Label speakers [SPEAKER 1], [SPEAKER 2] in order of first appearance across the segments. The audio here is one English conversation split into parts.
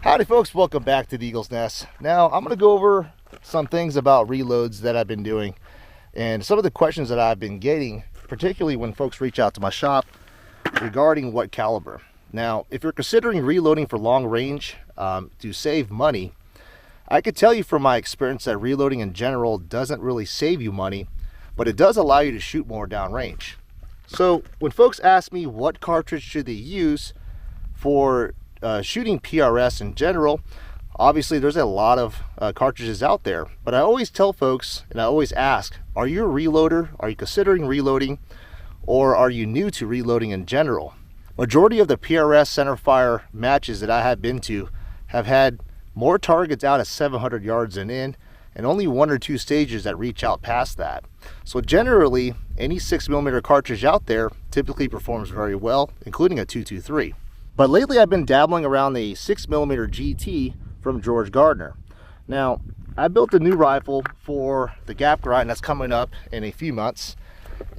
[SPEAKER 1] Howdy folks, welcome back to the Eagle's Nest. Now I'm going to go over some things about reloads that I've been doing and some of the questions that I've been getting, particularly when folks reach out to my shop regarding what caliber. Now if you're considering reloading for long range to save money, I could tell you from my experience that reloading in general doesn't really save you money, but it does allow you to shoot more downrange. So when folks ask me what cartridge should they use for shooting PRS in general, obviously there's a lot of cartridges out there, but I always tell folks and I always ask, are you a reloader? Are you considering reloading? Or are you new to reloading in general? Majority of the PRS centerfire matches that I have been to have had more targets out at 700 yards and in, and only one or two stages that reach out past that. So generally, any 6mm cartridge out there typically performs very well, including a 223. But lately I've been dabbling around the 6mm GT from George Gardner. Now, I built a new rifle for the gap grind that's coming up in a few months.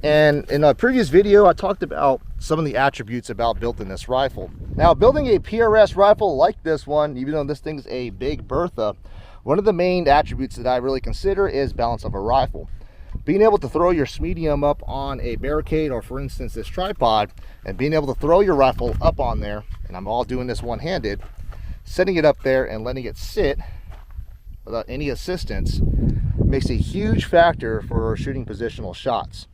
[SPEAKER 1] And in a previous video, I talked about some of the attributes about building this rifle. Now, building a PRS rifle like this one, even though this thing's a big Bertha, one of the main attributes that I really consider is balance of a rifle. Being able to throw your medium up on a barricade, or for instance this tripod, and being able to throw your rifle up on there, and I'm all doing this one-handed, setting it up there and letting it sit without any assistance makes a huge factor for shooting positional shots.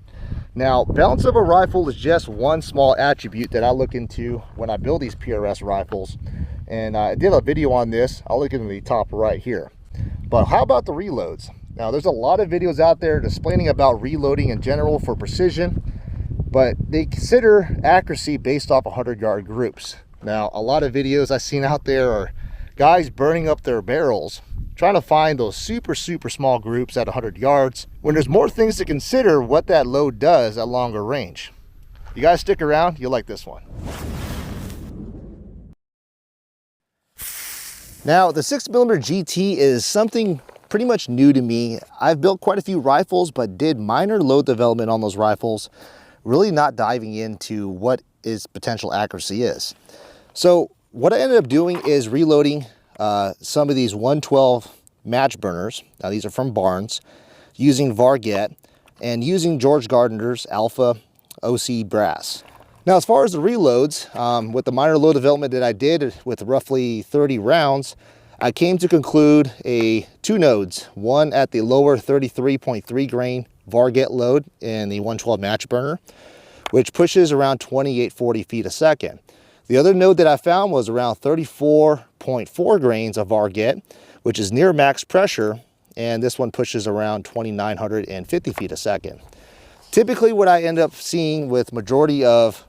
[SPEAKER 1] Now, balance of a rifle is just one small attribute that I look into when I build these PRS rifles, and I did a video on this. I'll look in the top right here. But how about the reloads? Now, there's a lot of videos out there explaining about reloading in general for precision, but they consider accuracy based off 100-yard groups. Now, a lot of videos I've seen out there are guys burning up their barrels trying to find those super small groups at 100 yards when there's more things to consider what that load does at longer range. You guys stick around, you'll like this one. Now, the 6mm GT is something pretty much new to me. I've built quite a few rifles, but did minor load development on those rifles, really not diving into what its potential accuracy is. So what I ended up doing is reloading some of these 112 match burners. Now these are from Barnes, using Varget and using George Gardner's Alpha OC brass. Now as far as the reloads, with the minor load development that I did with roughly 30 rounds, I came to conclude two nodes, one at the lower 33.3 grain Varget load in the 112 match burner, which pushes around 2840 feet a second. The other node that I found was around 34.4 grains of Varget, which is near max pressure, and this one pushes around 2950 feet a second. Typically what I end up seeing with majority of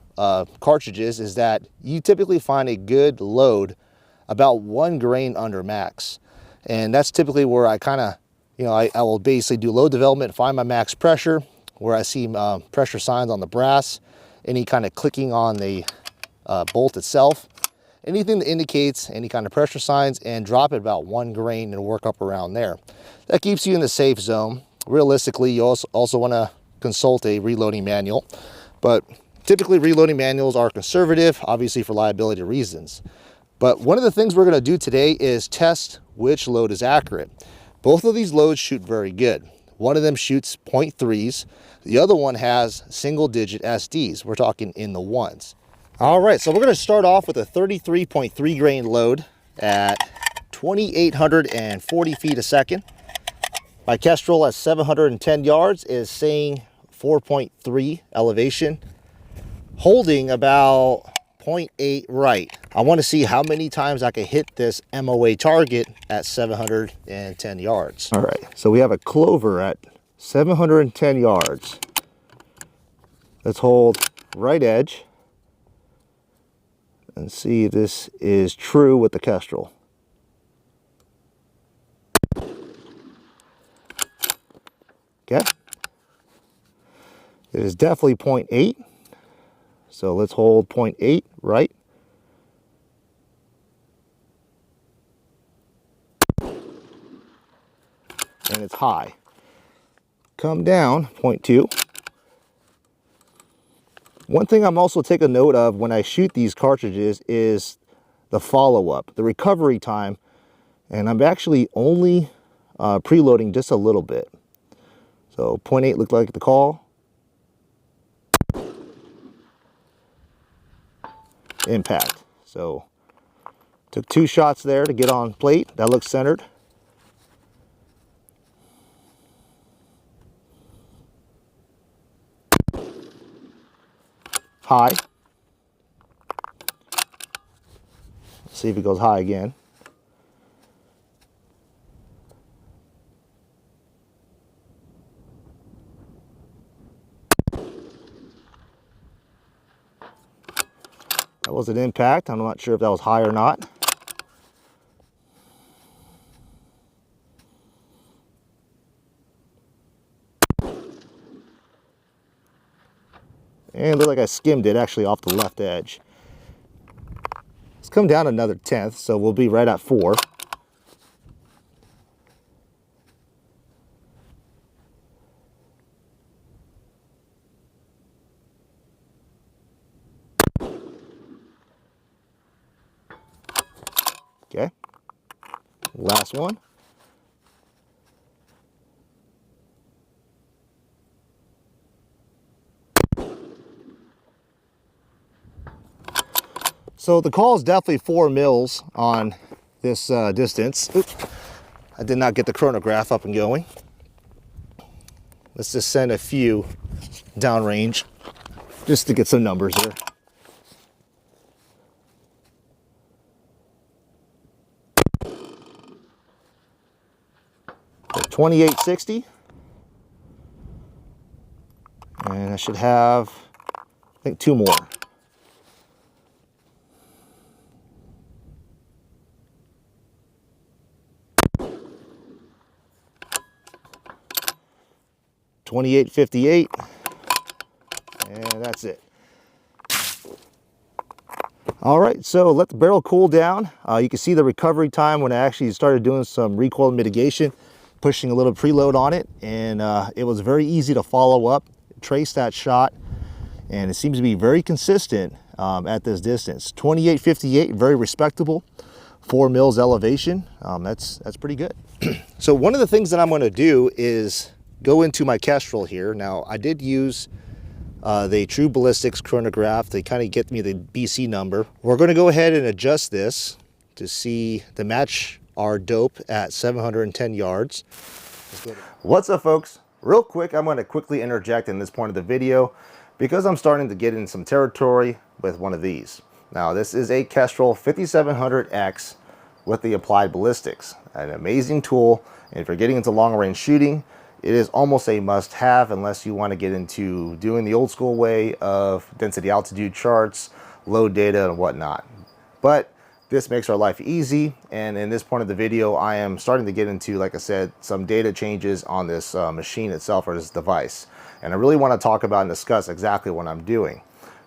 [SPEAKER 1] cartridges is that you typically find a good load about 1 grain under max, and that's typically where I kind of, I will basically do load development, find my max pressure, where I see pressure signs on the brass, any kind of clicking on the bolt itself, anything that indicates any kind of pressure signs, and drop it about 1 grain and work up around there. That keeps you in the safe zone. Realistically, you also want to consult a reloading manual, but typically reloading manuals are conservative, obviously for liability reasons. But one of the things we're going to do today is test which load is accurate. Both of these loads shoot very good. One of them shoots 0.3s, the other one has single-digit SDs. We're talking in the ones. All right, so we're going to start off with a 33.3 grain load at 2,840 feet a second. My Kestrel at 710 yards is saying 4.3 elevation, holding about 0.8 right. I want to see how many times I can hit this MOA target at 710 yards. All right, so we have a clover at 710 yards. Let's hold right edge and see if this is true with the Kestrel. Okay, it is definitely 0.8, so let's hold 0.8 right. And it's high. Come down 0.2. One thing I'm also taking note of when I shoot these cartridges is the follow-up, the recovery time, and I'm actually only preloading just a little bit. So 0.8 looked like the call. Impact. So took 2 shots there to get on plate. That looks centered. High. Let's see if it goes high again. That was an impact. I'm not sure if that was high or not. And it looked like I skimmed it actually off the left edge. Let's come down another 1/10, so we'll be right at 4. Okay, last one. So the call is definitely 4 mils on this distance. Oops, I did not get the chronograph up and going. Let's just send a few downrange just to get some numbers here. 2860, and I should have, I think, 2 more. .2858, and that's it. All right, so let the barrel cool down. You can see the recovery time when I actually started doing some recoil mitigation, pushing a little preload on it, and it was very easy to follow up, trace that shot, and it seems to be very consistent at this distance. 2858, very respectable. 4 mils elevation. That's pretty good. So one of the things that I'm going to do is go into my Kestrel here. Now, I did use the True Ballistics chronograph to kind of get me the BC number. We're going to go ahead and adjust this to see the match our dope at 710 yards. What's up, folks? Real quick, I'm going to quickly interject in this point of the video because I'm starting to get in some territory with one of these. Now, this is a Kestrel 5700X with the applied ballistics. An amazing tool, and if you're getting into long-range shooting, it is almost a must-have unless you want to get into doing the old school way of density altitude charts, load data, and whatnot. But this makes our life easy, and in this point of the video, I am starting to get into, like I said, some data changes on this machine itself, or this device. And I really want to talk about and discuss exactly what I'm doing,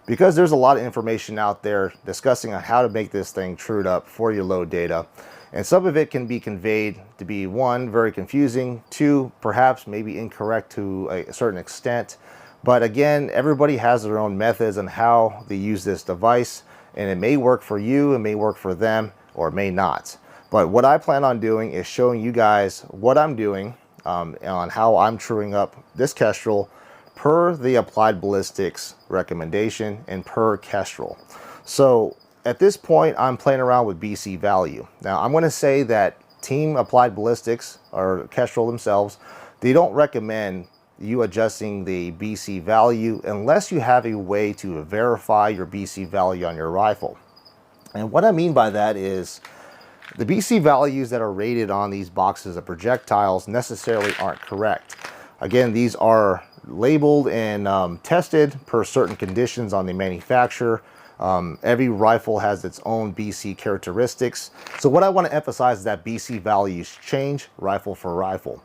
[SPEAKER 1] because there's a lot of information out there discussing on how to make this thing trued up for your load data. And some of it can be conveyed to be, 1, very confusing, 2, perhaps maybe incorrect to a certain extent. But again, everybody has their own methods on how they use this device, and it may work for you, it may work for them, or it may not. But what I plan on doing is showing you guys what I'm doing on how I'm truing up this Kestrel per the applied ballistics recommendation and per Kestrel. So at this point, I'm playing around with BC value. Now, I'm going to say that Team Applied Ballistics, or Kestrel themselves, they don't recommend you adjusting the BC value unless you have a way to verify your BC value on your rifle. And what I mean by that is the BC values that are rated on these boxes of projectiles necessarily aren't correct. Again, these are labeled and tested per certain conditions on the manufacturer. Every rifle has its own BC characteristics. So what I want to emphasize is that BC values change rifle for rifle.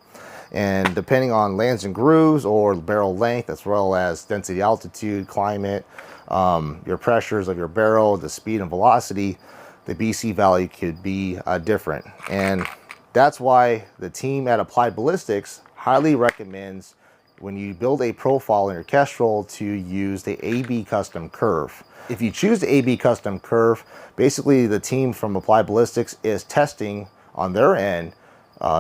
[SPEAKER 1] And depending on lands and grooves or barrel length, as well as density altitude, climate, your pressures of your barrel, the speed and velocity, the BC value could be different. And that's why the team at Applied Ballistics highly recommends when you build a profile in your Kestrel to use the AB custom curve. If you choose the AB custom curve, basically the team from Applied Ballistics is testing on their end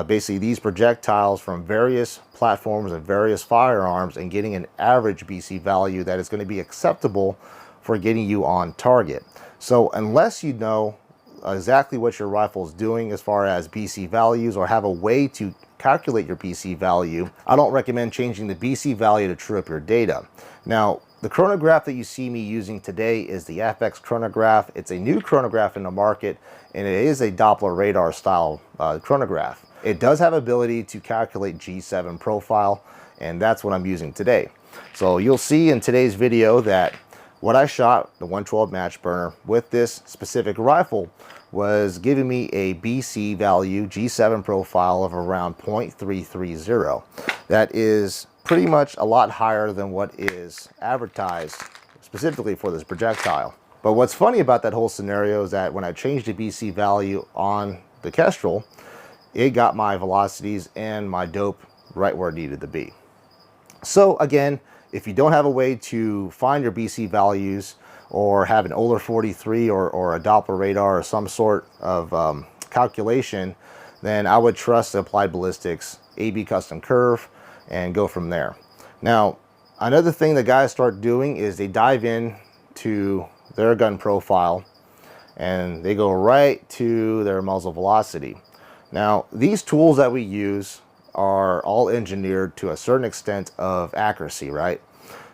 [SPEAKER 1] basically these projectiles from various platforms and various firearms and getting an average BC value that is going to be acceptable for getting you on target. So unless you know exactly what your rifle is doing as far as BC values or have a way to calculate your BC value, I don't recommend changing the BC value to true up your data. Now, the chronograph that you see me using today is the FX chronograph. It's a new chronograph in the market, and it is a Doppler radar style chronograph. It does have ability to calculate G7 profile, and that's what I'm using today. So you'll see in today's video that what I shot, the 112 match burner, with this specific rifle was giving me a BC value G7 profile of around 0.330. That is pretty much a lot higher than what is advertised specifically for this projectile. But what's funny about that whole scenario is that when I changed the BC value on the Kestrel, it got my velocities and my dope right where it needed to be. So again, if you don't have a way to find your BC values or have an Oler 43 or a Doppler radar or some sort of calculation, then I would trust the Applied Ballistics AB custom curve and go from there. Now, another thing that guys start doing is they dive in to their gun profile and they go right to their muzzle velocity. Now, these tools that we use are all engineered to a certain extent of accuracy, right?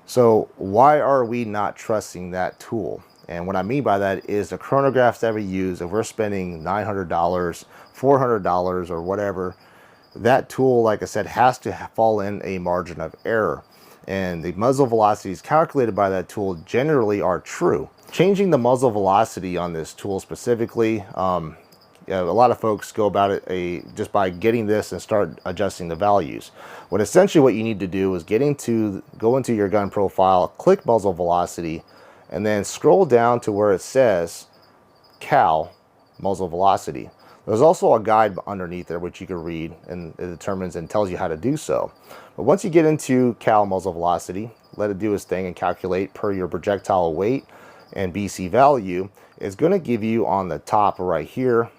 [SPEAKER 1] So why are we not trusting that tool? And what I mean by that is the chronographs that we use, if we're spending $900, $400 or whatever, that tool, like I said, has to fall in a margin of error. And the muzzle velocities calculated by that tool generally are true. Changing the muzzle velocity on this tool specifically, a lot of folks go about it just by getting this and start adjusting the values. What essentially what you need to do is go into your gun profile, click muzzle velocity, and then scroll down to where it says cal muzzle velocity. There's also a guide underneath there which you can read, and it determines and tells you how to do so. But once you get into cal muzzle velocity, let it do its thing and calculate per your projectile weight and BC value. It's going to give you on the top right here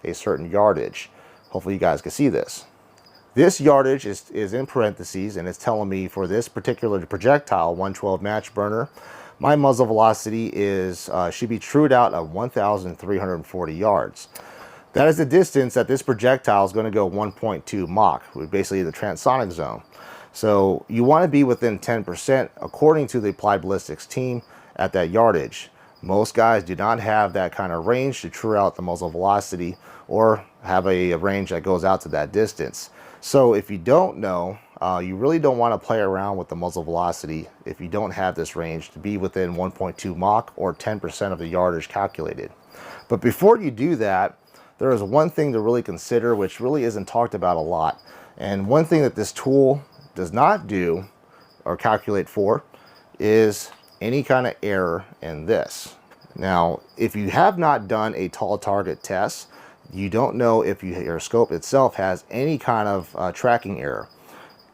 [SPEAKER 1] a certain yardage. Hopefully you guys can see this. This yardage is in parentheses, and it's telling me for this particular projectile 112 match burner, my muzzle velocity is should be trued out at 1,340 yards. That is the distance that this projectile is going to go 1.2 Mach, basically the transonic zone. So you want to be within 10% according to the Applied Ballistics team at that yardage. Most guys do not have that kind of range to true out the muzzle velocity or have a range that goes out to that distance. So if you don't know, you really don't want to play around with the muzzle velocity if you don't have this range to be within 1.2 Mach or 10% of the yardage calculated. But before you do that, there is one thing to really consider which really isn't talked about a lot. And one thing that this tool does not do or calculate for is any kind of error in this. Now, if you have not done a tall target test, you don't know if your scope itself has any kind of tracking error.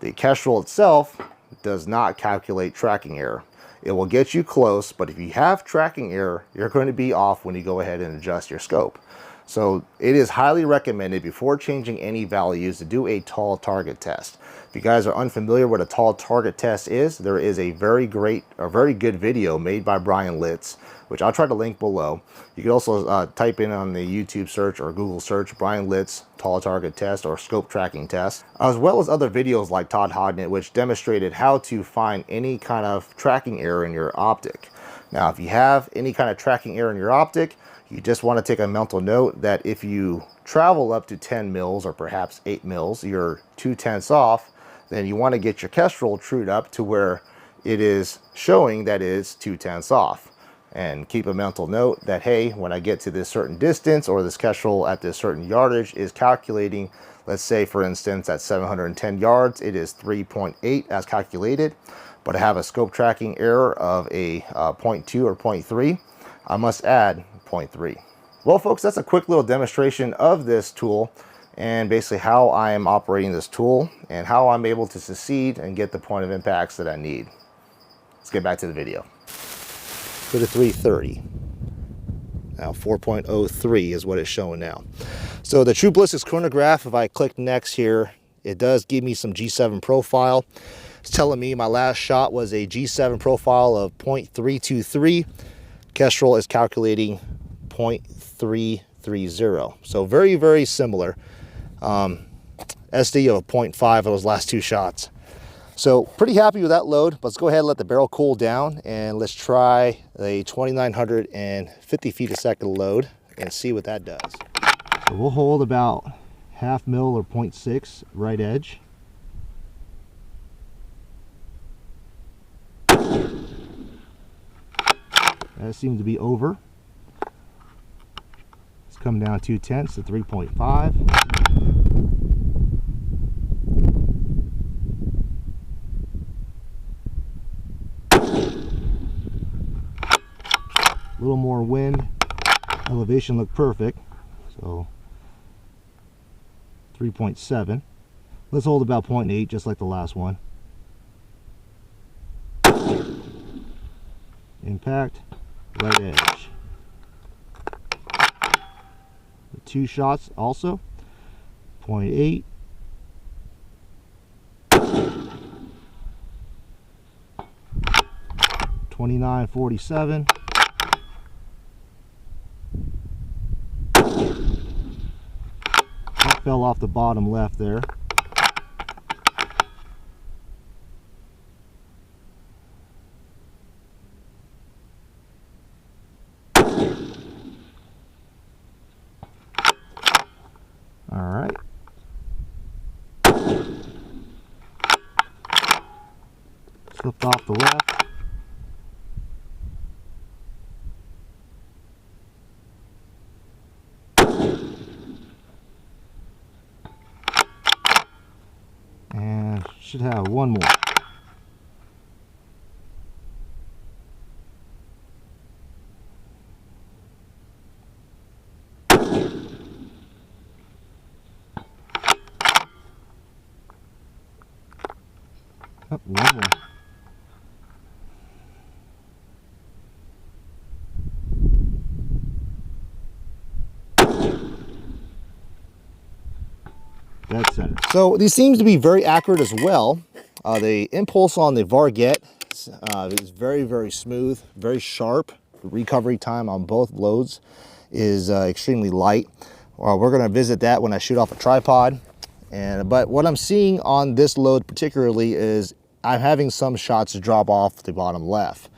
[SPEAKER 1] The Kestrel itself does not calculate tracking error. It will get you close, but if you have tracking error, you're going to be off when you go ahead and adjust your scope. So it is highly recommended before changing any values to do a tall target test. If you guys are unfamiliar what a tall target test is, there is a very good video made by Brian Litz, which I'll try to link below. You can also type in on the YouTube search or Google search Brian Litz tall target test or scope tracking test, as well as other videos like Todd Hodnett, which demonstrated how to find any kind of tracking error in your optic. Now, if you have any kind of tracking error in your optic, you just want to take a mental note that if you travel up to 10 mils or perhaps 8 mils, you're 2/10 off, then you want to get your Kestrel trued up to where it is showing that it is 2/10 off. And keep a mental note that, hey, when I get to this certain distance or this Kestrel at this certain yardage is calculating, let's say for instance at 710 yards, it is 3.8 as calculated, but I have a scope tracking error of a 0.2 or 0.3, I must add 0.3. Well folks, that's a quick little demonstration of this tool. and basically how I am operating this tool and how I'm able to succeed and get the point of impacts that I need. Let's get back to the video. Go to 330. Now 4.03 is what it's showing now. So the True Ballistics chronograph, if I click next here, it does give me some G7 profile. It's telling me my last shot was a G7 profile of 0.323. Kestrel is calculating 0.330. So very, very similar. SD of 0.5 of those last two shots. So pretty happy with that load. Let's go ahead and let the barrel cool down, and let's try a 2,950 feet a second load and see what that does. So we'll hold about 0.5 mil or 0.6 right edge. That seems to be over. Let's come down 0.2 to 3.5. A little more wind. Elevation looked perfect. So 3.7. Let's hold about 0.8 just like the last one. Impact. Right edge. The two shots also 0.8, 29.47, that fell off the bottom left there. All right. Slipped off the left. And should have one more. Oh, one more. Dead center. So these seems to be very accurate as well. The impulse on the Varget is very, very smooth, very sharp. The recovery time on both loads is extremely light. We're going to visit that when I shoot off a tripod. But what I'm seeing on this load particularly is I'm having some shots drop off the bottom left.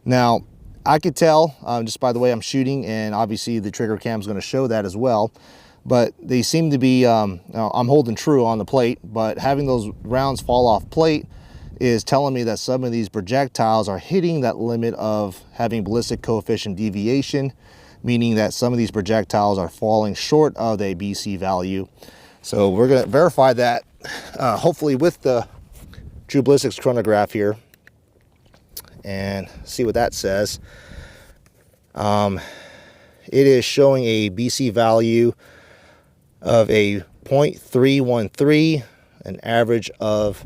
[SPEAKER 1] Now, I could tell just by the way I'm shooting, and obviously the trigger cam is going to show that as well, but they seem to be, I'm holding true on the plate, but having those rounds fall off plate is telling me that some of these projectiles are hitting that limit of having ballistic coefficient deviation, meaning that some of these projectiles are falling short of a BC value. So we're going to verify that hopefully with the True Ballistics chronograph here and see what that says. It is showing a BC value of a 0.313, an average of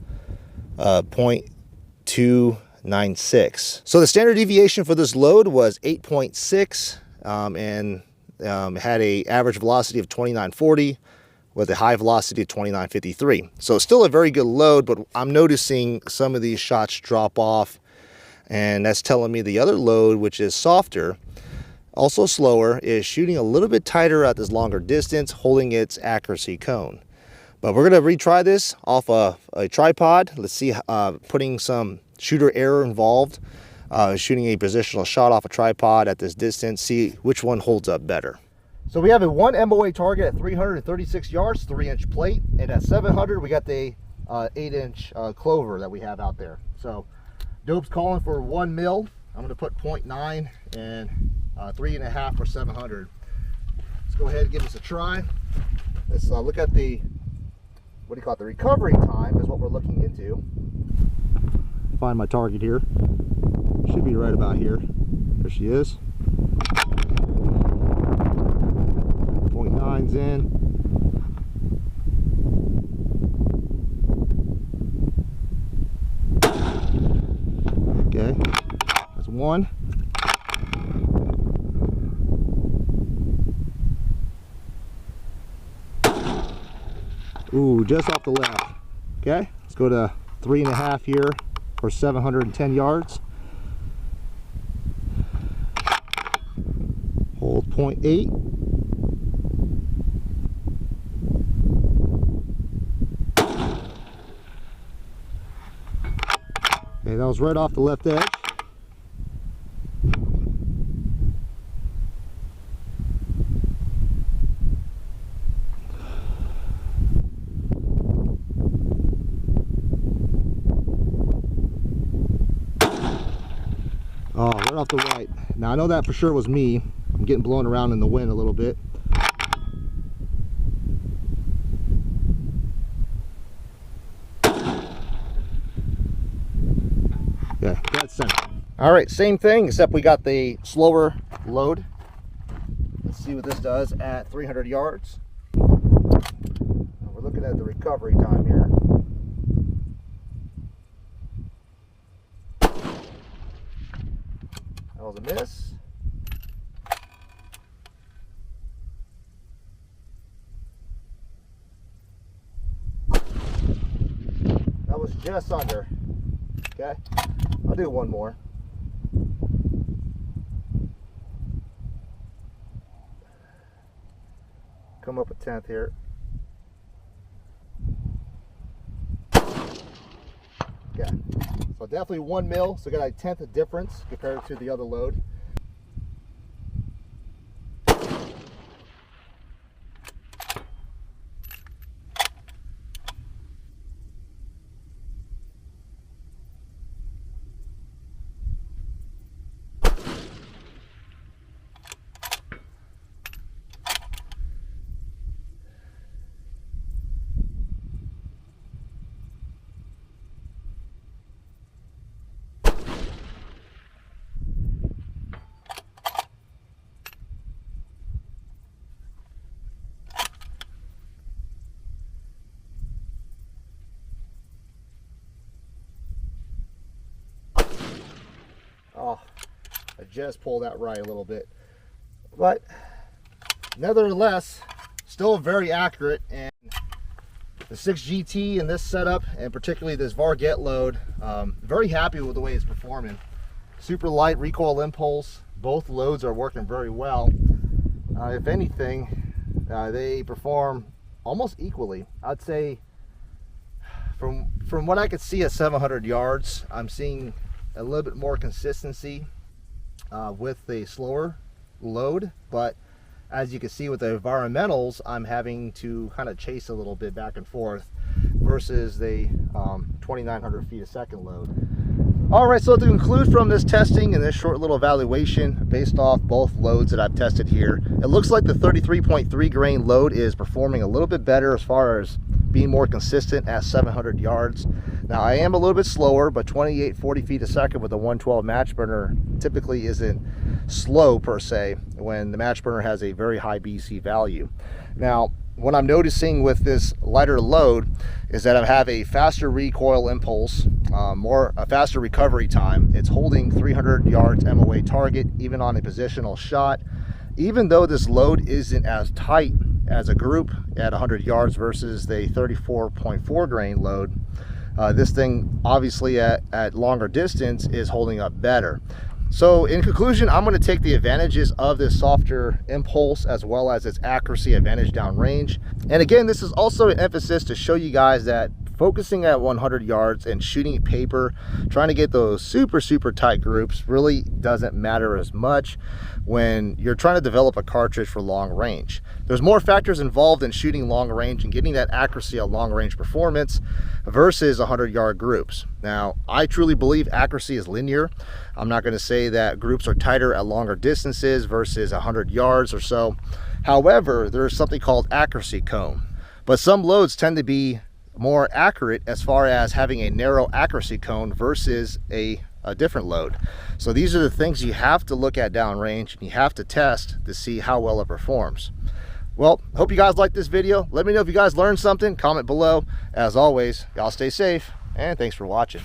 [SPEAKER 1] 0.296. So the standard deviation for this load was 8.6 and had a average velocity of 2940 with a high velocity of 2953. So it's still a very good load, but I'm noticing some of these shots drop off, and that's telling me the other load, which is softer, also slower, is shooting a little bit tighter at this longer distance, holding its accuracy cone. But we're going to retry this off a tripod. Let's see, putting some shooter error involved, shooting a positional shot off a tripod at this distance, see which one holds up better. So we have a 1 MOA target at 336 yards, 3-inch plate, and at 700 we got the 8-inch clover that we have out there. So Dope's calling for 1 mil. I'm going to put 0.9 and 3.5 for 700. Let's go ahead and give this a try. Let's look at the, what do you call it, the recovery time is what we're looking into. Find my target here. Should be right about here. There she is. 0.9's in. one. Ooh, just off the left. Okay, let's go to 3.5 here for 710 yards. Hold 0.8. Okay, that was right off the left edge. Oh, right off the right. Now I know that for sure was me. I'm getting blown around in the wind a little bit. Yeah, that's center. All right, same thing, except we got the slower load. Let's see what this does at 300 yards. We're looking at the recovery time here. That was a miss. That was just under. Okay, I'll do one more. Come up a 10th here. Okay, so definitely 1 mil, so got a 1/10 of difference compared to the other load. Oh, I just pulled that right a little bit, but nevertheless, still very accurate. And the 6GT in this setup, and particularly this Varget load, very happy with the way it's performing. Super light recoil impulse. Both loads are working very well. If anything, they perform almost equally. I'd say from what I could see at 700 yards, I'm seeing a little bit more consistency with the slower load, but as you can see with the environmentals, I'm having to kind of chase a little bit back and forth versus the 2,900 feet a second load. All right, so to conclude from this testing and this short little evaluation based off both loads that I've tested here, it looks like the 33.3 grain load is performing a little bit better as far as being more consistent at 700 yards. Now I am a little bit slower, but 28-40 feet a second with a 112 match burner typically isn't slow per se when the match burner has a very high BC value. Now what I'm noticing with this lighter load is that I have a faster recoil impulse, a faster recovery time. It's holding 300 yards MOA target even on a positional shot, even though this load isn't as tight as a group at 100 yards versus the 34.4 grain load. This thing obviously at longer distance is holding up better. So in conclusion, I'm going to take the advantages of this softer impulse as well as its accuracy advantage downrange. And again, this is also an emphasis to show you guys that focusing at 100 yards and shooting paper, trying to get those super tight groups really doesn't matter as much when you're trying to develop a cartridge for long range. There's more factors involved in shooting long range and getting that accuracy at long range performance versus 100-yard groups. Now, I truly believe accuracy is linear. I'm not going to say that groups are tighter at longer distances versus 100 yards or so. However, there's something called accuracy cone. But some loads tend to be more accurate as far as having a narrow accuracy cone versus a different load. So these are the things you have to look at downrange and you have to test to see how well it performs. Well, hope you guys liked this video. Let me know if you guys learned something. Comment below. As always, y'all stay safe and thanks for watching.